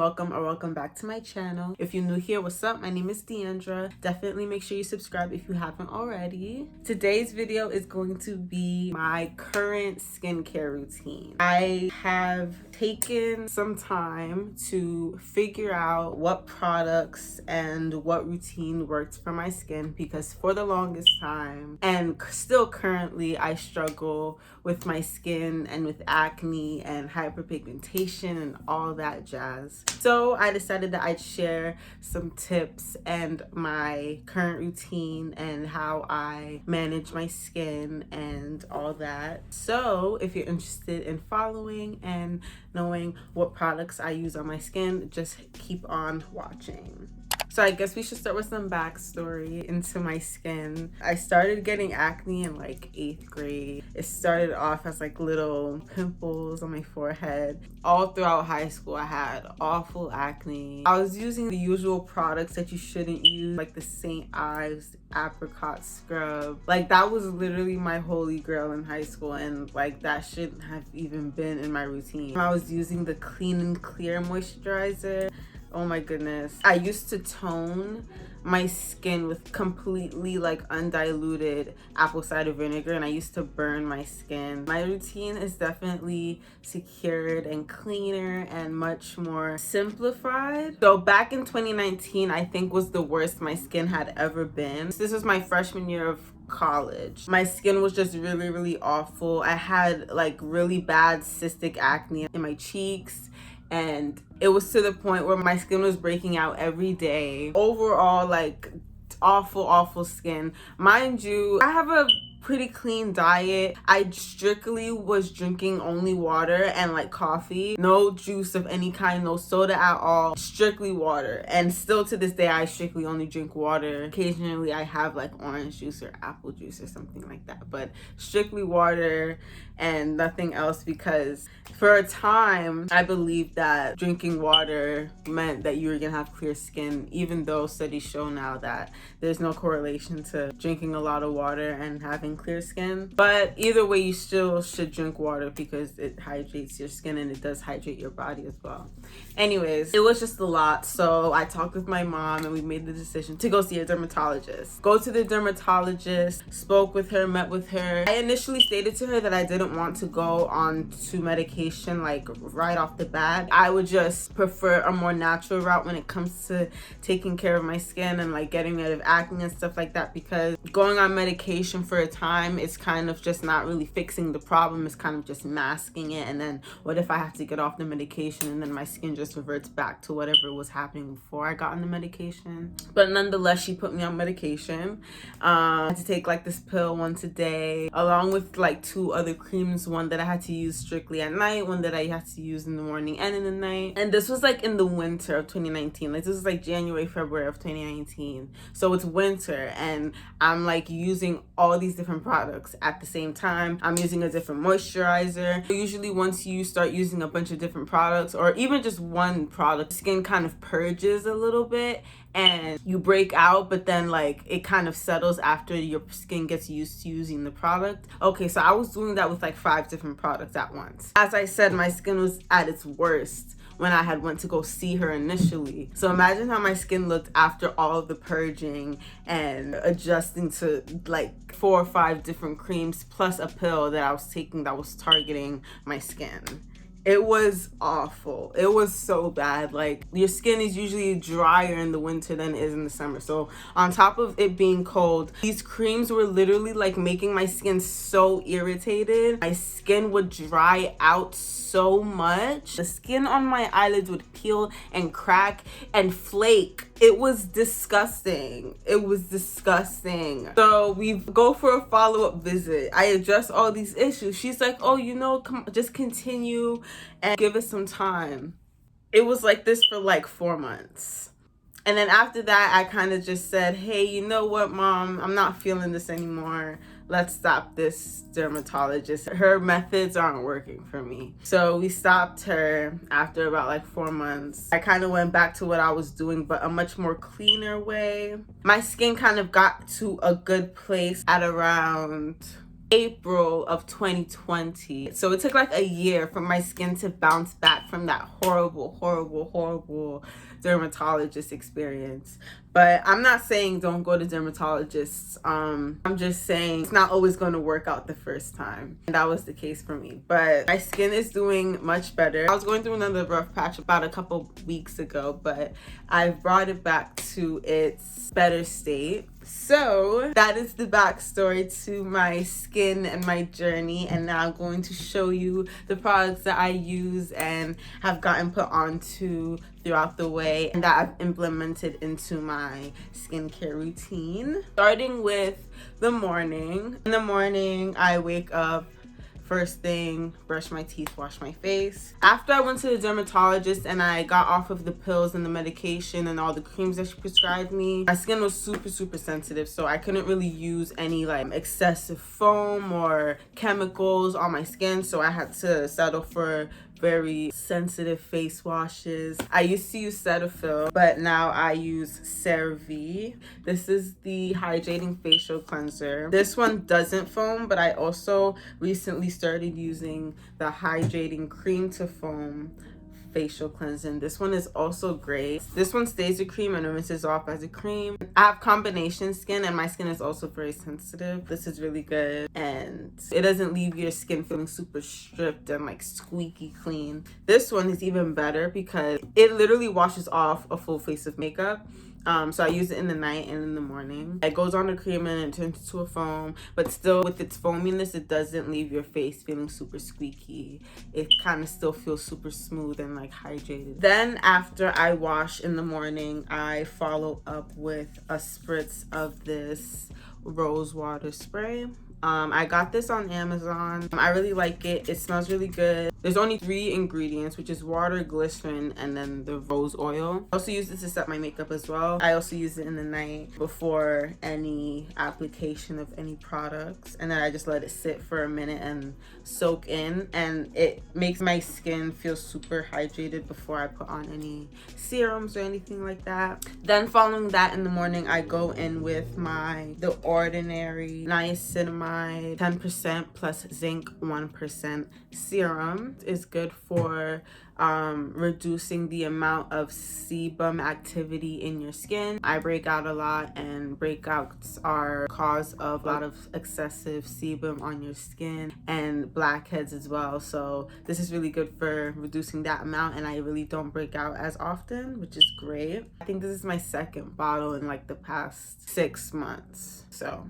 welcome or welcome back to my channel. If you're new here, what's up? My name is Deandra. Definitely make sure you subscribe if you haven't already. Today's video is going to be my current skincare routine. I have taken some time to figure out what products and what routine works for my skin, because for the longest time and still currently I struggle with my skin and with acne and hyperpigmentation and all that jazz. So I decided that I'd share some tips and my current routine and how I manage my skin and all that. So if you're interested in following and knowing what products I use on my skin, just keep on watching. So I guess we should start with some backstory into my skin. I started getting acne in like 8th grade. It started off as like little pimples on my forehead. All throughout high school, I had awful acne. I was using the usual products that you shouldn't use, like the St. Ives apricot scrub. Like that was literally my holy grail in high school, and like that shouldn't have even been in my routine. I was using the Clean and Clear moisturizer. Oh my goodness. I used to tone my skin with completely like undiluted apple cider vinegar, and I used to burn my skin. My routine is definitely secured and cleaner and much more simplified. So back in 2019, I think was the worst my skin had ever been. This was my freshman year of college. My skin was just really awful. I had like really bad cystic acne in my cheeks, and it was to the point where my skin was breaking out every day. Overall, like awful skin. Mind you, I have a pretty clean diet. I strictly was drinking only water and like coffee, no juice of any kind, no soda at all, strictly water. And still to this day, I strictly only drink water. Occasionally I have like orange juice or apple juice or something like that, but strictly water and nothing else, because for a time I believed that drinking water meant that you were gonna have clear skin, even though studies show now that there's no correlation to drinking a lot of water and having clear skin. But either way, you still should drink water because it hydrates your skin and it does hydrate your body as well. Anyways, it was just a lot, so I talked with my mom and we made the decision to go see a dermatologist. Go to the dermatologist, spoke with her, met with her. I initially stated to her that I didn't want to go on to medication like right off the bat. I would just prefer a more natural route when it comes to taking care of my skin and like getting rid of acne and stuff like that, because going on medication for a time is kind of just not really fixing the problem. It's kind of just masking it, and then what if I have to get off the medication and then my skin just reverts back to whatever was happening before I got on the medication? But nonetheless, she put me on medication. I had to take like this pill once a day, along with like 2 other creams, one that I had to use strictly at night, one that I had to use in the morning and in the night. And this was like in the winter of 2019. Like this was like January, February of 2019. So it's winter and I'm like using all these different products at the same time. I'm using a different moisturizer. Usually once you start using a bunch of different products, or even just one product, skin kind of purges a little bit and you break out, but then like it kind of settles after your skin gets used to using the product. Okay, so I was doing that with like 5 different products at once. As I said, my skin was at its worst when I had went to go see her initially. So imagine how my skin looked after all of the purging and adjusting to like 4 or 5 different creams plus a pill that I was taking that was targeting my skin. It was awful. It was so bad. Like your skin is usually drier in the winter than it is in the summer. So on top of it being cold, these creams were literally like making my skin so irritated. My skin would dry out so much. The skin on my eyelids would peel and crack and flake. It was disgusting. It was disgusting. So we go for a follow-up visit. I address all these issues. She's like, oh, you know, just continue and give it some time. It was like this for like 4 months. And then after that, I kind of just said, hey, you know what, Mom? I'm not feeling this anymore. Let's stop this dermatologist. Her methods aren't working for me. So we stopped her after about like 4 months. I kind of went back to what I was doing, but a much more cleaner way. My skin kind of got to a good place at around April of 2020. So it took like a year for my skin to bounce back from that horrible dermatologist experience. But I'm not saying don't go to dermatologists. I'm just saying it's not always going to work out the first time. And that was the case for me. But my skin is doing much better. I was going through another rough patch about a couple weeks ago, but I've brought it back to its better state. So that is the backstory to my skin and my journey, and now I'm going to show you the products that I use and have gotten put onto throughout the way and that I've implemented into my skincare routine. Starting with the morning. In the morning, I wake up. First thing, brush my teeth, wash my face. After I went to the dermatologist and I got off of the pills and the medication and all the creams that she prescribed me, my skin was super sensitive, so I couldn't really use any like excessive foam or chemicals on my skin, so I had to settle for very sensitive face washes. I used to use Cetaphil, but now I use CeraVe. This is the hydrating facial cleanser. This one doesn't foam, but I also recently started using the hydrating cream to foam facial cleansing. This one is also great. This one stays a cream and rinses off as a cream. I have combination skin and my skin is also very sensitive. This is really good and it doesn't leave your skin feeling super stripped and like squeaky clean. This one is even better because it literally washes off a full face of makeup. So I use it in the night and in the morning. It goes on the cream and it turns into a foam, but still with its foaminess, it doesn't leave your face feeling super squeaky. It kind of still feels super smooth and like hydrated. Then after I wash in the morning, I follow up with a spritz of this rose water spray. I got this on Amazon. I really like it. It smells really good. There's only 3 ingredients, which is water, glycerin, and then the rose oil. I also use this to set my makeup as well. I also use it in the night before any application of any products. And then I just let it sit for a minute and soak in. And it makes my skin feel super hydrated before I put on any serums or anything like that. Then following that in the morning, I go in with The Ordinary niacinamide 10% plus zinc 1% serum. Is good for reducing the amount of sebum activity in your skin. I break out a lot and breakouts are cause of a lot of excessive sebum on your skin and blackheads as well. So this is really good for reducing that amount and I really don't break out as often, which is great. I think this is my second bottle in like the past 6 months. So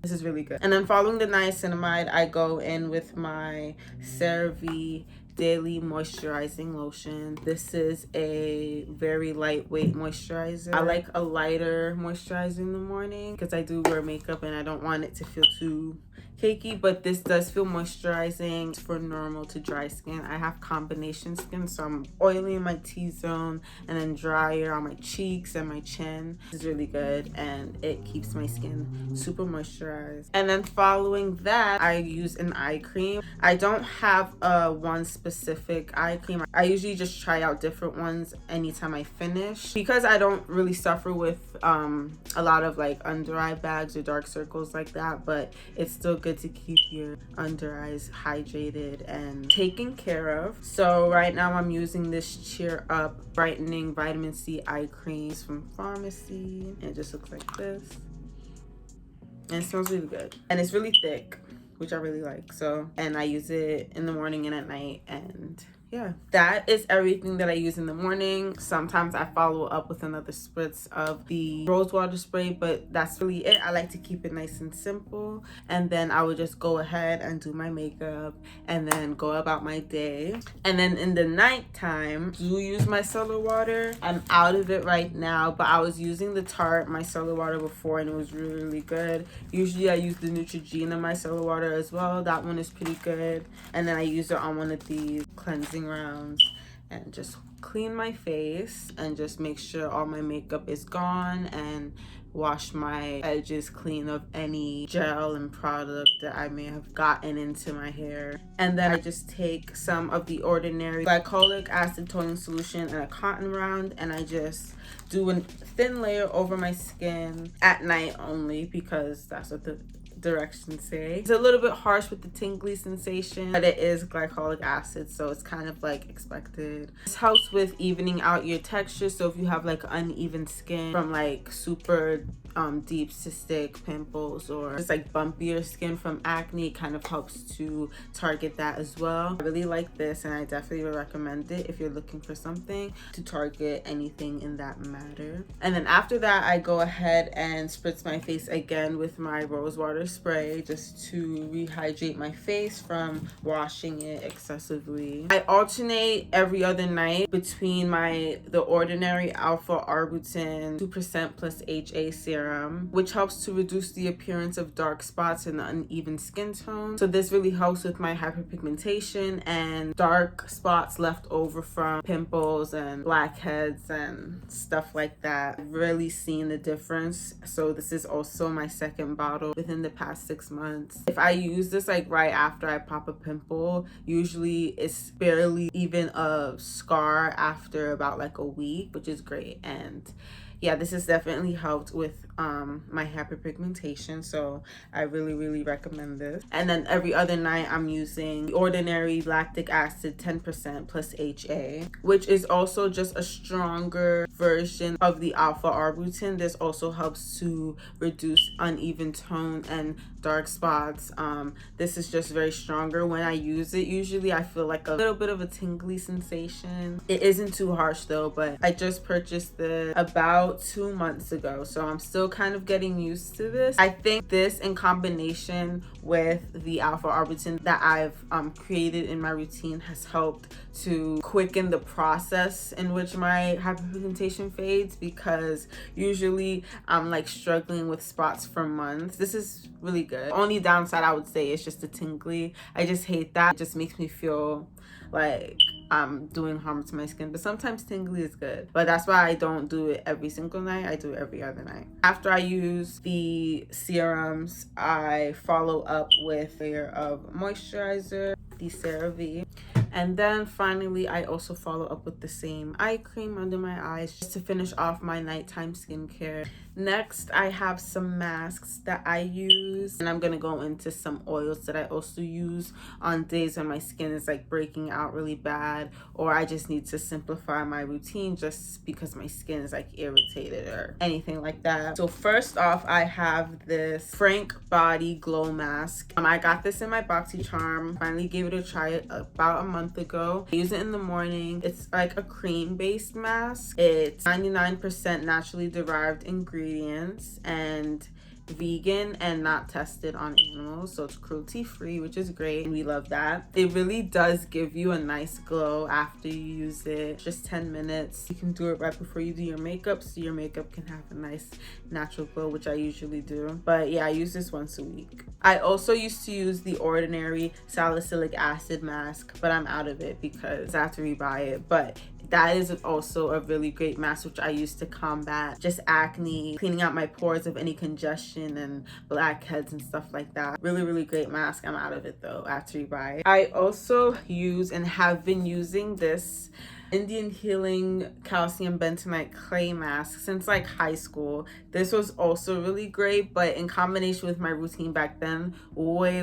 this is really good. And then following the niacinamide, I go in with my CeraVe Daily Moisturizing Lotion. This is a very lightweight moisturizer. I like a lighter moisturizer in the morning because I do wear makeup and I don't want it to feel too cakey, but this does feel moisturizing for normal to dry skin. I have combination skin, so I'm oily in my T-zone and then drier on my cheeks and my chin. This is really good and it keeps my skin super moisturized. And then following that, I use an eye cream. I don't have one specific eye cream. I usually just try out different ones anytime I finish because I don't really suffer with a lot of like under eye bags or dark circles like that, but it's still good to keep your under eyes hydrated and taken care of. So right now I'm using this Cheer Up Brightening Vitamin C Eye Cream from Pharmacy. It just looks like this. And it smells really good. And it's really thick, which I really like. So, and I use it in the morning and at night, and yeah, that is everything that I use in the morning. Sometimes I follow up with another spritz of the rose water spray, but that's really it. I like to keep it nice and simple, and then I would just go ahead and do my makeup and then go about my day. And then in the nighttime, do use micellar water. I'm out of it right now, but I was using the Tarte micellar water before and it was really good. Usually I use the Neutrogena micellar water as well. That one is pretty good. And then I use it on one of these cleansing rounds and just clean my face and just make sure all my makeup is gone and wash my edges clean of any gel and product that I may have gotten into my hair. And then I just take some of the Ordinary Glycolic Acid toning solution in a cotton round and I just do a thin layer over my skin at night only because that's what the directions say. It's a little bit harsh with the tingly sensation, but it is glycolic acid, so it's kind of like expected. This helps with evening out your texture, so if you have like uneven skin from like super deep cystic pimples or just like bumpier skin from acne, it kind of helps to target that as well. I really like this, and I definitely would recommend it if you're looking for something to target anything in that matter. And then after that, I go ahead and spritz my face again with my rose water spray just to rehydrate my face from washing it excessively. I alternate every other night between the Ordinary Alpha Arbutin 2% plus HA serum, which helps to reduce the appearance of dark spots and uneven skin tone. So this really helps with my hyperpigmentation and dark spots left over from pimples and blackheads and stuff like that. I've really seen the difference. So this is also my second bottle within the past 6 months. If I use this like right after I pop a pimple, usually it's barely even a scar after about like a week, which is great. And yeah, this has definitely helped with my hyperpigmentation, so I really recommend this. And then every other night I'm using the Ordinary Lactic Acid 10% plus HA, which is also just a stronger version of the Alpha Arbutin. This also helps to reduce uneven tone and dark spots. This is just very stronger. When I use it, usually I feel like a little bit of a tingly sensation. It isn't too harsh though, but I just purchased this about 2 months ago, so I'm still kind of getting used to this. I think this in combination with the Alpha Arbutin that I've created in my routine has helped to quicken the process in which my hyperpigmentation fades, because usually I'm like struggling with spots for months. This is really good. Only downside I would say is just the tingly. I just hate that. It just makes me feel like I'm doing harm to my skin, but sometimes tingly is good. But that's why I don't do it every single night. I do it every other night. After I use the serums, I follow up with a layer of moisturizer, the CeraVe. And then finally, I also follow up with the same eye cream under my eyes just to finish off my nighttime skincare. Next, I have some masks that I use, and I'm gonna go into some oils that I also use on days when my skin is like breaking out really bad, or I just need to simplify my routine just because my skin is like irritated or anything like that. So first off, I have this Frank Body Glow Mask. I got this in my BoxyCharm. Finally gave it a try about a month ago. I use it in the morning. It's like a cream-based mask. It's 99% naturally derived ingredients and vegan and not tested on animals, so it's cruelty free, which is great, and we love that. It really does give you a nice glow after you use it. Just 10 minutes. You can do it right before you do your makeup, so your makeup can have a nice natural glow, which I usually do. But yeah, I use this once a week. I also used to use the Ordinary Salicylic Acid mask, but I'm out of it because I have to rebuy it. But that is also a really great mask, which I use to combat just acne, cleaning out my pores of any congestion and blackheads and stuff like that. Really great mask. I'm out of it though after you buy it. I also use and have been using this Indian Healing Calcium Bentonite Clay Mask since like high school. This was also really great, but in combination with my routine back then, way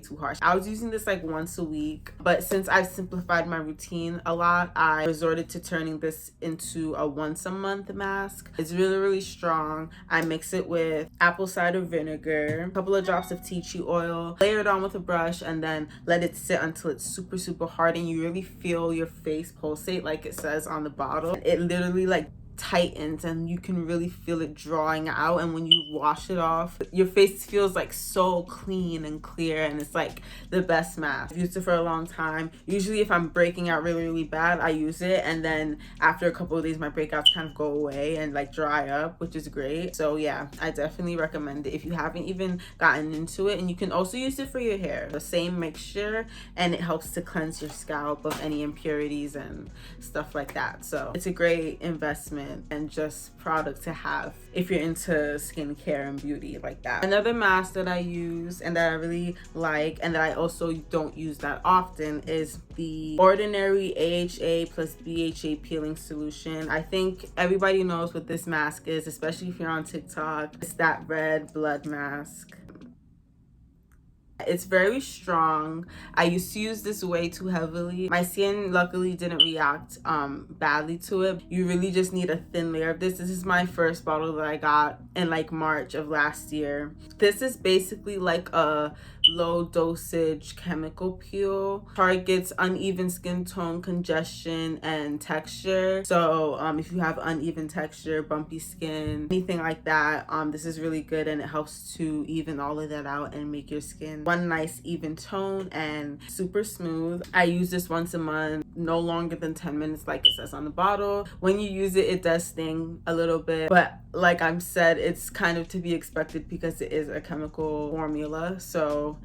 too harsh. I was using this like once a week, but since I've simplified my routine a lot, I resorted to turning this into a once a month mask. It's really strong. I mix it with apple cider vinegar, a couple of drops of tea tree oil, layer it on with a brush, and then let it sit until it's super hard, and you really feel your face pulsate like it says on the bottle. It literally like tightens and you can really feel it drawing out, and when you wash it off, your face feels like so clean and clear, and it's like the best mask. I've used it for a long time. Usually if I'm breaking out really bad, I use it, and then after a couple of days my breakouts kind of go away and like dry up, which is great. So yeah, I definitely recommend it if you haven't even gotten into it. And you can also use it for your hair, the same mixture, and it helps to cleanse your scalp of any impurities and stuff like that. So it's a great investment and just product to have if you're into skincare and beauty like that. Another mask that I use and that I really like and that I also don't use that often is the Ordinary AHA plus BHA peeling solution. I think everybody knows what this mask is, especially if you're on TikTok. It's that red blood mask. It's very strong. I used to use this way too heavily. My skin luckily didn't react badly to it. You really just need a thin layer of this. This is my first bottle that I got in like March of last year. This is basically like a low dosage chemical peel. Targets uneven skin tone, congestion, and texture. So if you have uneven texture, bumpy skin, anything like that, this is really good, and it helps to even all of that out and make your skin one nice even tone and super smooth. I use this once a month, no longer than 10 minutes like it says on the bottle. When you use it, it does sting a little bit, but like I've said, it's kind of to be expected because it is a chemical formula. So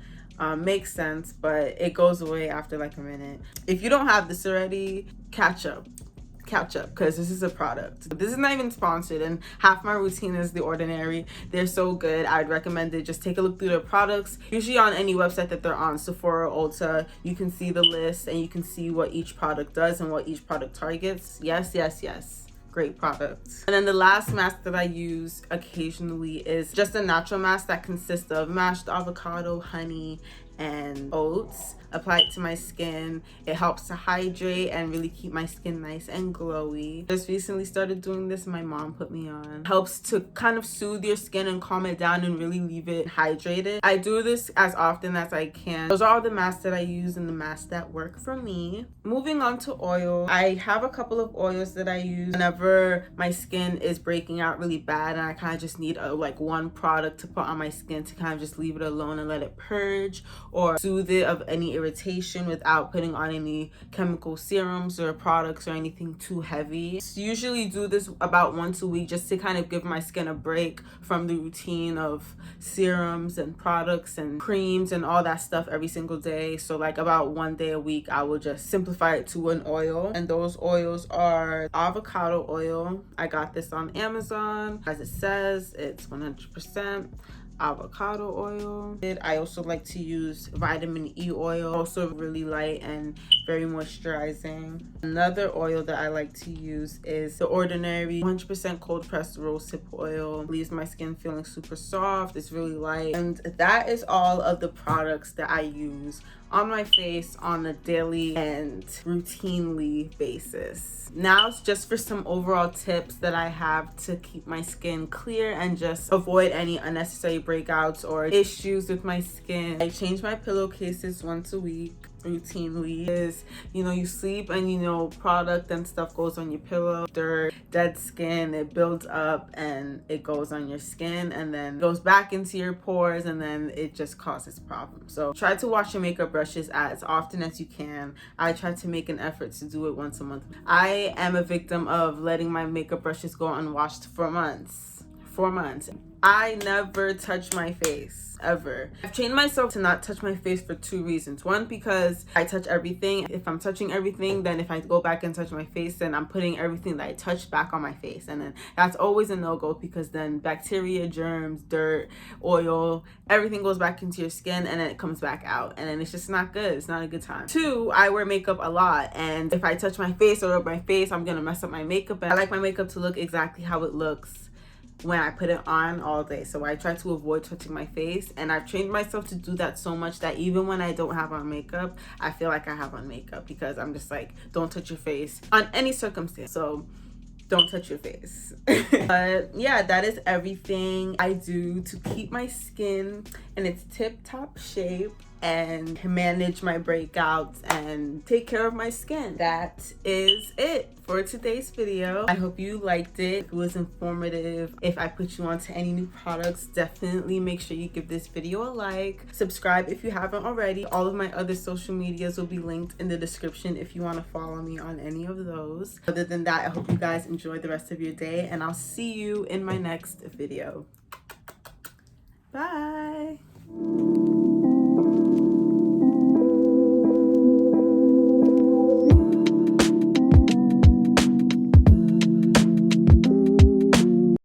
makes sense, but it goes away after like a minute. If you don't have this already, catch up because this is a product. This is not even sponsored, and half my routine is The Ordinary. They're so good. I'd recommend it. Just take a look through their products, usually on any website that they're on, Sephora, Ulta. You can see the list and you can see what each product does and what each product targets. Yes, great products. And then the last mask that I use occasionally is just a natural mask that consists of mashed avocado, honey, and oats. Apply it to my skin. It helps to hydrate and really keep my skin nice and glowy. Just recently started doing this, my mom put me on. Helps to kind of soothe your skin and calm it down and really leave it hydrated. I do this as often as I can. Those are all the masks that I use and the masks that work for me. Moving on to oil. I have a couple of oils that I use whenever my skin is breaking out really bad and I kind of just need like one product to put on my skin to kind of just leave it alone and let it purge or soothe it of any irritation without putting on any chemical serums or products or anything too heavy. So usually do this about once a week just to kind of give my skin a break from the routine of serums and products and creams and all that stuff every single day. So like about one day a week I will just simplify it to an oil, and those oils are avocado oil. I got this on Amazon. As it says, it's 100% avocado oil. I also like to use vitamin E oil, also really light and very moisturizing. Another oil that I like to use is The Ordinary 100% cold pressed rosehip oil. Leaves my skin feeling super soft. It's really light, and that is all of the products that I use on my face on a daily and routinely basis. Now it's just for some overall tips that I have to keep my skin clear and just avoid any unnecessary breakouts or issues with my skin. I change my pillowcases once a week routinely. Is you sleep and product and stuff goes on your pillow, dirt, dead skin, it builds up and it goes on your skin and then goes back into your pores and then it just causes problems. So try to wash your makeup brushes as often as you can. I try to make an effort to do it once a month. I am a victim of letting my makeup brushes go unwashed for months. I never touch my face, ever. I've trained myself to not touch my face for two reasons. One, because I touch everything. If I'm touching everything, then if I go back and touch my face, then I'm putting everything that I touched back on my face. And then that's always a no-go, because then bacteria, germs, dirt, oil, everything goes back into your skin and then it comes back out. And then it's just not good. It's not a good time. Two, I wear makeup a lot. And if I touch my face or rub my face, I'm gonna mess up my makeup. And I like my makeup to look exactly how it looks when I put it on all day. So I try to avoid touching my face, and I've trained myself to do that so much that even when I don't have on makeup, I feel like I have on makeup, because I'm just like, don't touch your face on any circumstance. So don't touch your face. But yeah, that is everything I do to keep my skin in its tip-top shape and manage my breakouts and take care of my skin. That is it for today's video. I hope you liked it. It was informative. If I put you onto any new products, definitely make sure you give this video a like. Subscribe if you haven't already. All of my other social medias will be linked in the description if you want to follow me on any of those. Other than that, I hope you guys enjoy the rest of your day, and I'll see you in my next video. Bye.